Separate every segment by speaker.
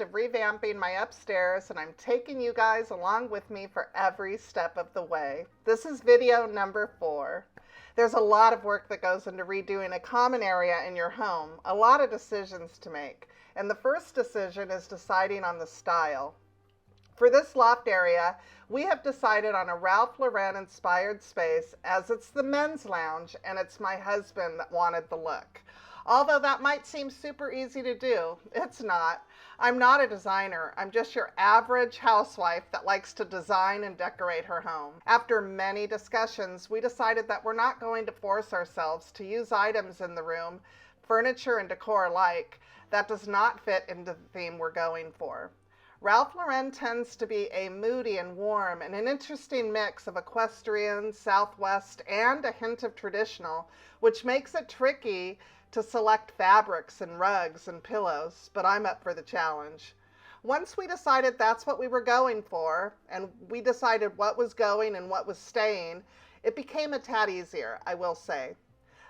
Speaker 1: midst of revamping my upstairs, and I'm taking you guys along with me for every step of the way. This is video number 4. There's a lot of work that goes into redoing a common area in your home, a lot of decisions to make. And the first decision is deciding on the style. For this loft area, we have decided on a Ralph Lauren inspired space, as it's the men's lounge and it's my husband that wanted the look. Although that might seem super easy to do, it's not. I'm not a designer. I'm just your average housewife that likes to design and decorate her home. After many discussions, we decided that we're not going to force ourselves to use items in the room, furniture and decor alike, that does not fit into the theme we're going for. Ralph Lauren tends to be a moody and warm and an interesting mix of equestrian, Southwest, and a hint of traditional, which makes it tricky to select fabrics and rugs and pillows, but I'm up for the challenge. Once we decided that's what we were going for, and we decided what was going and what was staying, it became a tad easier, I will say.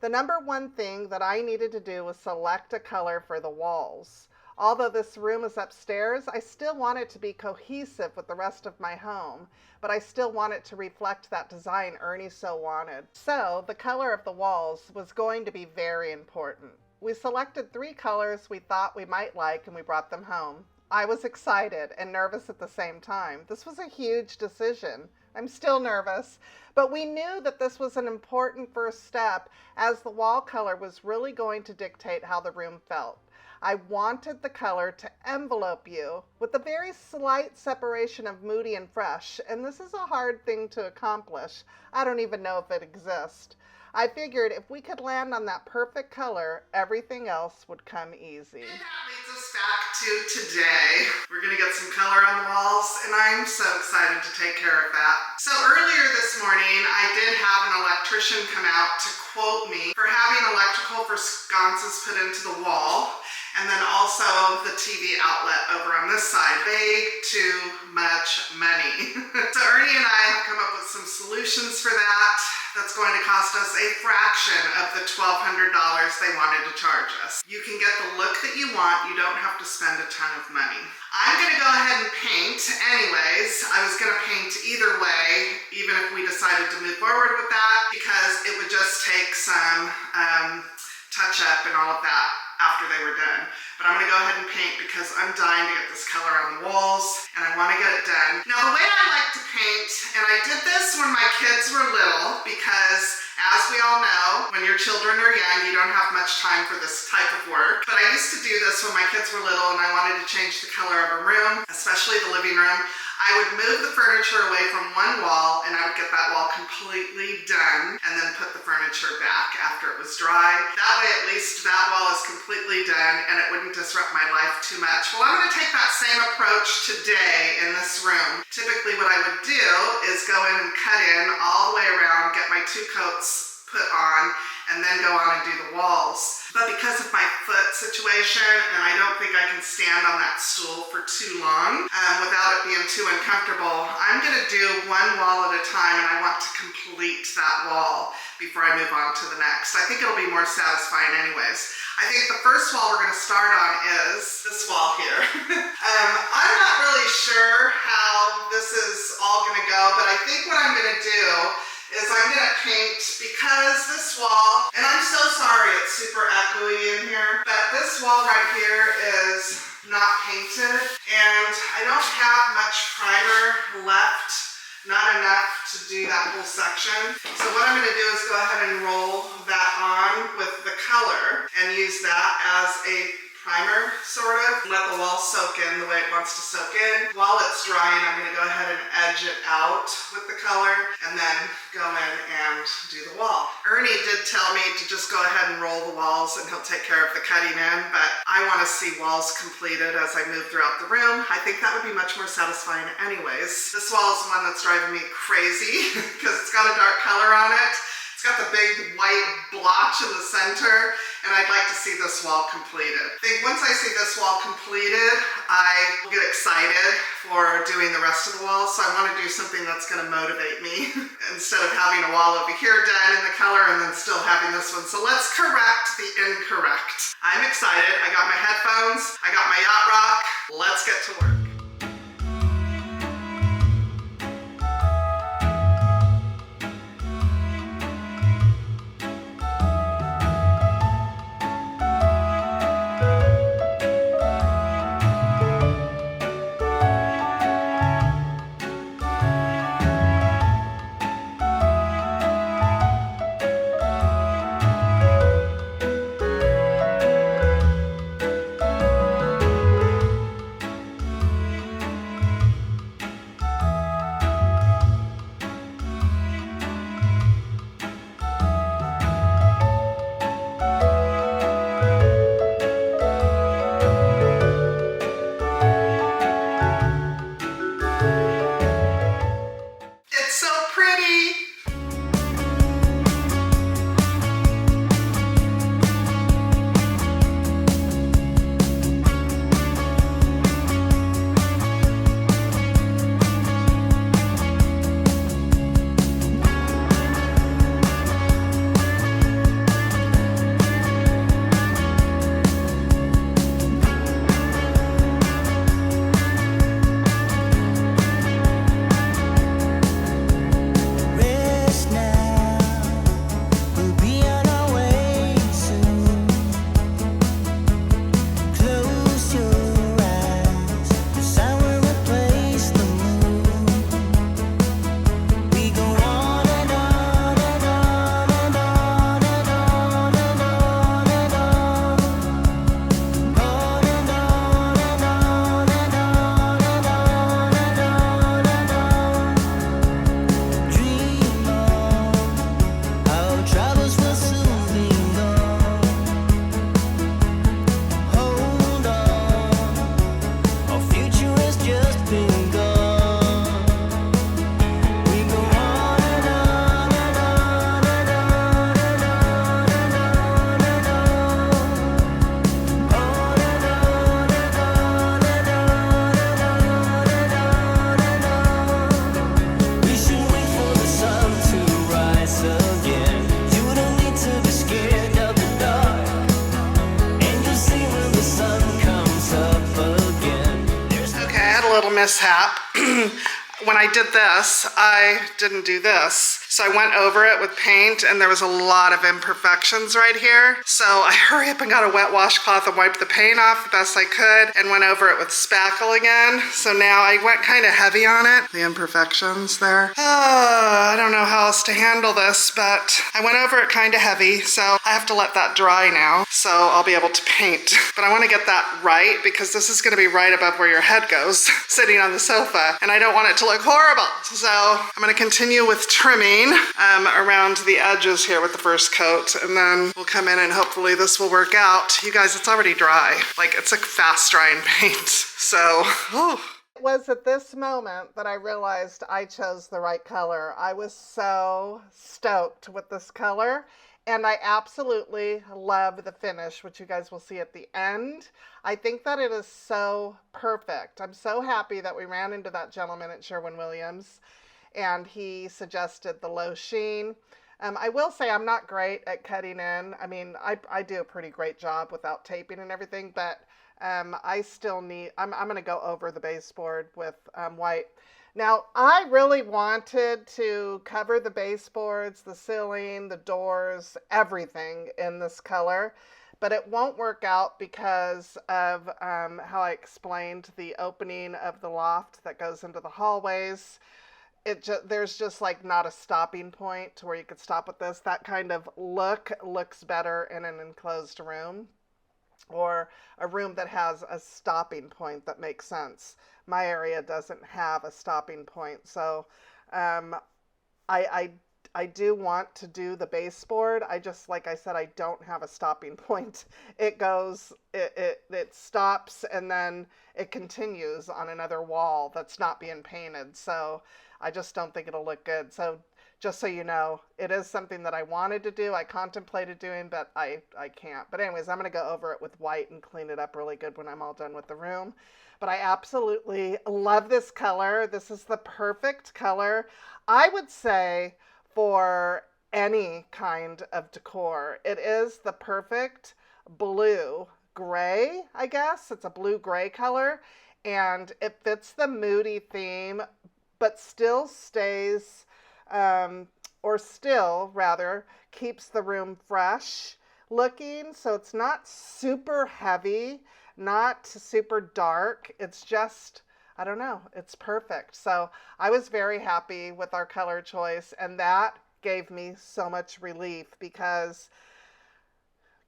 Speaker 1: The number one thing that I needed to do was select a color for the walls. Although this room is upstairs, I still want it to be cohesive with the rest of my home, but I still want it to reflect that design Ernie so wanted. So the color of the walls was going to be very important. We selected 3 colors we thought we might like and we brought them home. I was excited and nervous at the same time. This was a huge decision. I'm still nervous, but we knew that this was an important first step, as the wall color was really going to dictate how the room felt. I wanted the color to envelope you with a very slight separation of moody and fresh, and this is a hard thing to accomplish. I don't even know if it exists. I figured if we could land on that perfect color, everything else would come easy. And that leads us back to today. We're gonna get some color on the walls, and I'm so excited to take care of that. So earlier this morning, I did have an electrician come out to quote me for having electrical for sconces put into the wall, and then also the TV outlet over on this side. Way too much money. So Ernie and I have come up with some solutions for that. That's going to cost us a fraction of the $1,200 they wanted to charge us. You can get the look that you want. You don't have to spend a ton of money. I'm gonna go ahead and paint anyways. I was gonna paint either way, even if we decided to move forward with that, because it would just take some touch up and all of that after they were done. But I'm gonna go ahead and paint because I'm dying to get this color on the walls and I wanna get it done. Now the way I like to paint, and I did this when my kids were little, because as we all know, when your children are young, you don't have much time for this type of work. But I used to do this when my kids were little and I wanted to change the color of a room, especially the living room. I would move the furniture away from one wall and I would get that wall completely done and then put the furniture back after it was dry. That way at least that wall is completely done and it wouldn't disrupt my life too much. Well, I'm going to take that same approach today in this room. Typically what I would do is go in and cut in all the way around, get my 2 coats put on, and then go on and do the walls. But because of my foot situation, and I don't think I can stand on that stool for too long without it being too uncomfortable, I'm gonna do one wall at a time, and I want to complete that wall before I move on to the next. I think it'll be more satisfying anyways. I think the first wall we're gonna start on is this wall here. I'm not really sure how this is all gonna go, but I think what I'm gonna do is I'm gonna paint, because this wall, and I'm so sorry it's super echoey in here, but this wall right here is not painted, and I don't have much primer left, not enough to do that whole section. So what I'm gonna do is go ahead and roll that on with the color and use that as a primer, sort of. Let the wall soak in the way it wants to soak in. While it's drying, I'm going to go ahead and edge it out with the color and then go in and do the wall. Ernie did tell me to just go ahead and roll the walls and he'll take care of the cutting in, but I want to see walls completed as I move throughout the room. I think that would be much more satisfying anyways. This wall is the one that's driving me crazy because it's got a dark color on it. It's got the big white blotch in the center, and I'd like to see this wall completed. I think once I see this wall completed, I will get excited for doing the rest of the wall, so I want to do something that's going to motivate me instead of having a wall over here done in the color and then still having this one. So let's correct the incorrect. I'm excited. I got my headphones, I got my yacht rock. Let's get to work. Mishap. When I did this, I didn't do this. So I went over it with paint and there was a lot of imperfections right here. So I hurry up and got a wet washcloth and wiped the paint off the best I could and went over it with spackle again. So now I went kind of heavy on it. The imperfections there. I don't know how else to handle this, but I went over it kind of heavy. So I have to let that dry now. So I'll be able to paint. But I want to get that right because this is going to be right above where your head goes, sitting on the sofa. And I don't want it to look horrible. So I'm going to continue with trimming around the edges here with the first coat, and then we'll come in and hopefully this will work out. You guys, it's already dry. Like, it's a fast drying paint. So, It was at this moment that I realized I chose the right color. I was so stoked with this color, and I absolutely love the finish, which you guys will see at the end. I think that it is so perfect. I'm so happy that we ran into that gentleman at Sherwin-Williams and he suggested the low sheen. I will say I'm not great at cutting in. I mean, I do a pretty great job without taping and everything, but I still need, I'm going to go over the baseboard with white. Now, I really wanted to cover the baseboards, the ceiling, the doors, everything in this color, but it won't work out because of how I explained the opening of the loft that goes into the hallways. There's just like not a stopping point to where you could stop with this. That kind of looks better in an enclosed room or a room that has a stopping point that makes sense. My area doesn't have a stopping point, so I do want to do the baseboard. I just, like I said, I don't have a stopping point. It goes, it stops, and then it continues on another wall that's not being painted. So I just don't think it'll look good. So just so you know, it is something that I wanted to do. I contemplated doing, but I can't. But anyways, I'm going to go over it with white and clean it up really good when I'm all done with the room. But I absolutely love this color. This is the perfect color, I would say, for any kind of decor. It is the perfect blue gray, I guess. It's a blue gray color, and it fits the Moody theme, but still stays, or still rather, keeps the room fresh looking. So it's not super heavy, not super dark. It's just, I don't know, it's perfect. So I was very happy with our color choice, and that gave me so much relief, because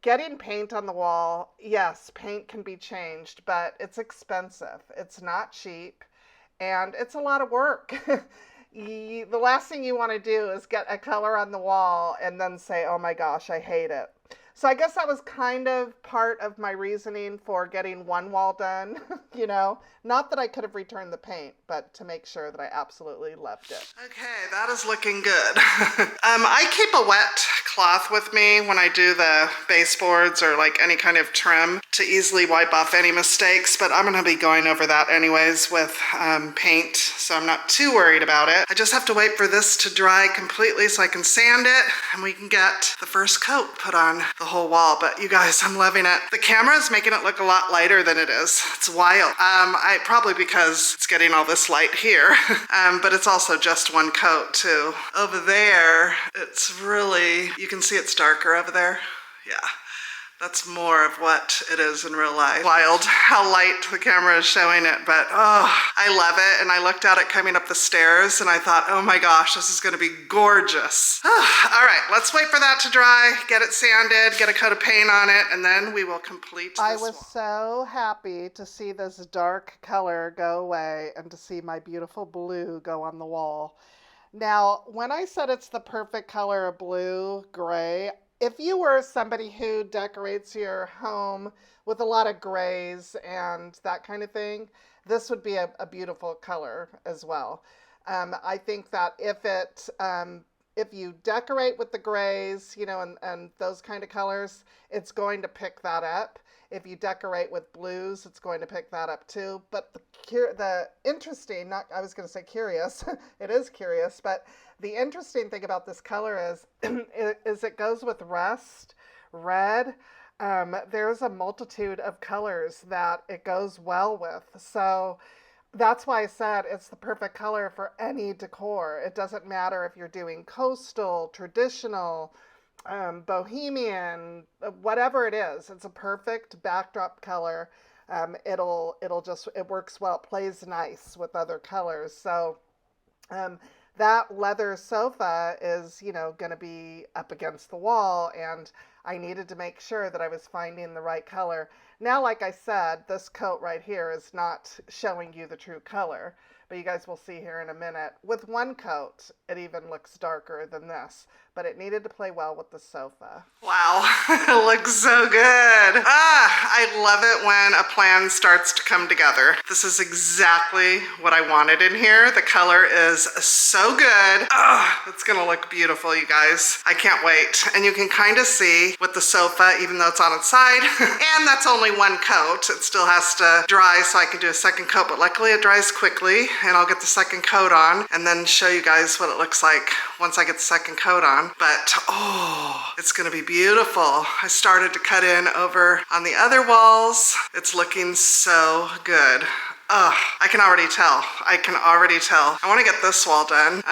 Speaker 1: getting paint on the wall, yes, paint can be changed, but it's expensive. It's not cheap, and it's a lot of work. The last thing you want to do is get a color on the wall and then say, oh my gosh, I hate it. So I guess that was kind of part of my reasoning for getting one wall done, you know, not that I could have returned the paint, but to make sure that I absolutely loved it. Okay, that is looking good. I keep a wet cloth with me when I do the baseboards or like any kind of trim to easily wipe off any mistakes, but I'm gonna be going over that anyways with paint, so I'm not too worried about it. I just have to wait for this to dry completely so I can sand it and we can get the first coat put on the whole wall. But you guys, I'm loving it. The camera is making it look a lot lighter than it is. It's wild. Probably because it's getting all this light here, but it's also just one coat too. Over there, it's really, you can see it's darker over there. Yeah. That's more of what it is in real life. Wild how light the camera is showing it, but oh, I love it. And I looked at it coming up the stairs and I thought, oh my gosh, this is gonna be gorgeous. All right, let's wait for that to dry, get it sanded, get a coat of paint on it, and then we will complete this
Speaker 2: I was so happy to see this dark color go away and to see my beautiful blue go on the wall. Now, when I said it's the perfect color of blue, gray, if you were somebody who decorates your home with a lot of grays and that kind of thing, this would be a beautiful color as well. I think that if you decorate with the grays, you know, and those kind of colors, it's going to pick that up. If you decorate with blues, it's going to pick that up too. But the interesting, I was going to say curious, it is curious, but the interesting thing about this color is it goes with rust, red. There's a multitude of colors that it goes well with. So that's why I said it's the perfect color for any decor. It doesn't matter if you're doing coastal, traditional, bohemian, whatever it is. It's a perfect backdrop color. It works well. It plays nice with other colors. So that leather sofa is, you know, going to be up against the wall, and I needed to make sure that I was finding the right color. Now, like I said, this coat right here is not showing you the true color, but you guys will see here in a minute. With one coat, it even looks darker than this, but it needed to play well with the sofa.
Speaker 1: Wow, it looks so good. I love it when a plan starts to come together. This is exactly what I wanted in here. The color is so good. It's gonna look beautiful, you guys. I can't wait. And you can kind of see with the sofa, even though it's on its side, and that's only one coat, it still has to dry so I can do a second coat, but luckily it dries quickly, and I'll get the second coat on and then show you guys what it looks like once I get the second coat on. But oh, it's gonna be beautiful. I started to cut in over on the other walls. It's looking so good. I can already tell. I want to get this wall done.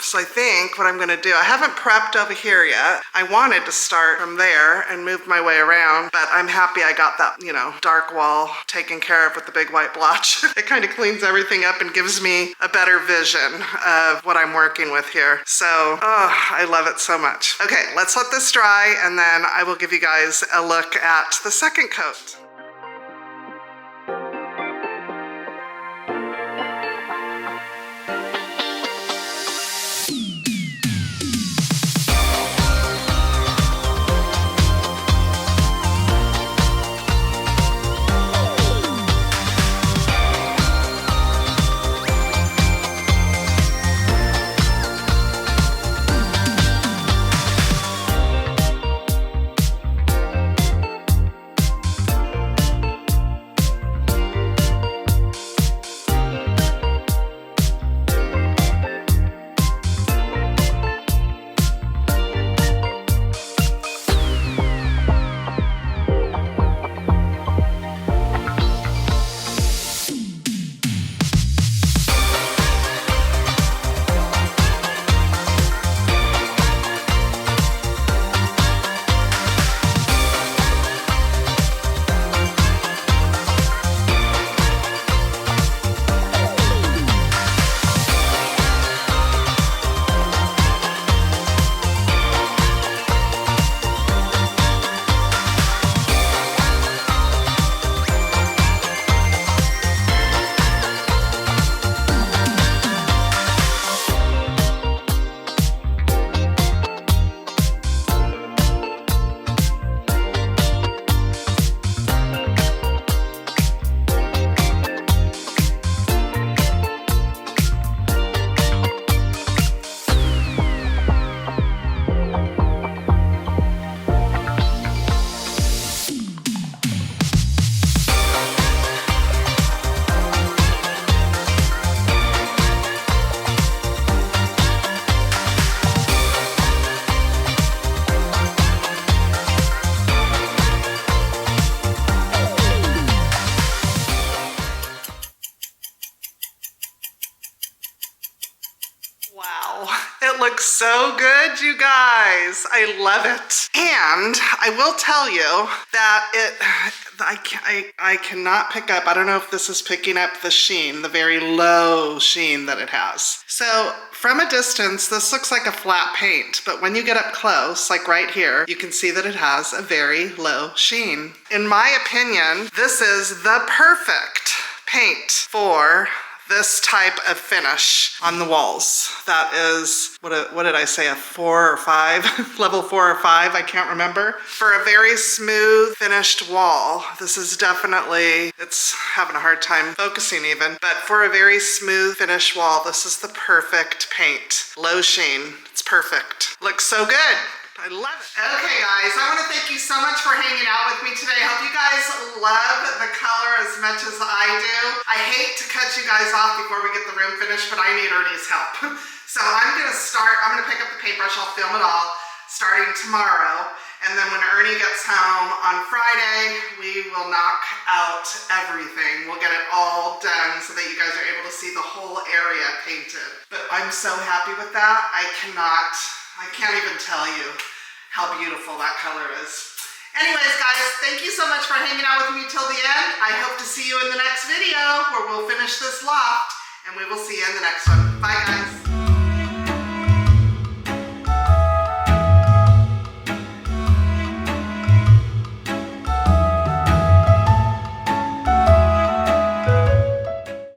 Speaker 1: So I think what I'm going to do, I haven't prepped over here yet. I wanted to start from there and move my way around, but I'm happy I got that, you know, dark wall taken care of with the big white blotch. It kind of cleans everything up and gives me a better vision of what I'm working with here. So, I love it so much. Okay, let's let this dry and then I will give you guys a look at the second coat. so good, you guys. I love it. And I will tell you that I cannot pick up, I don't know if this is picking up the sheen, the very low sheen that it has. So from a distance, this looks like a flat paint, but when you get up close, like right here, you can see that it has a very low sheen. In my opinion, this is the perfect paint for this type of finish on the walls. That is, what did I say, a 4 or 5? Level 4 or 5, I can't remember. For a very smooth finished wall, this is definitely, it's having a hard time focusing even, but for a very smooth finished wall, this is the perfect paint. Low sheen, it's perfect. Looks so good. I love it. Okay guys, I want to thank you so much for hanging out with me today. I hope you guys love the color as much as I do. I hate to cut you guys off before we get the room finished, but I need Ernie's help. So I'm going to pick up the paintbrush, I'll film it all starting tomorrow. And then when Ernie gets home on Friday, we will knock out everything. We'll get it all done so that you guys are able to see the whole area painted. But I'm so happy with that. I can't even tell you how beautiful that color is. Anyways, guys, thank you so much for hanging out with me till the end. I hope to see you in the next video where we'll finish this loft, and we will see you in the next one. Bye, guys.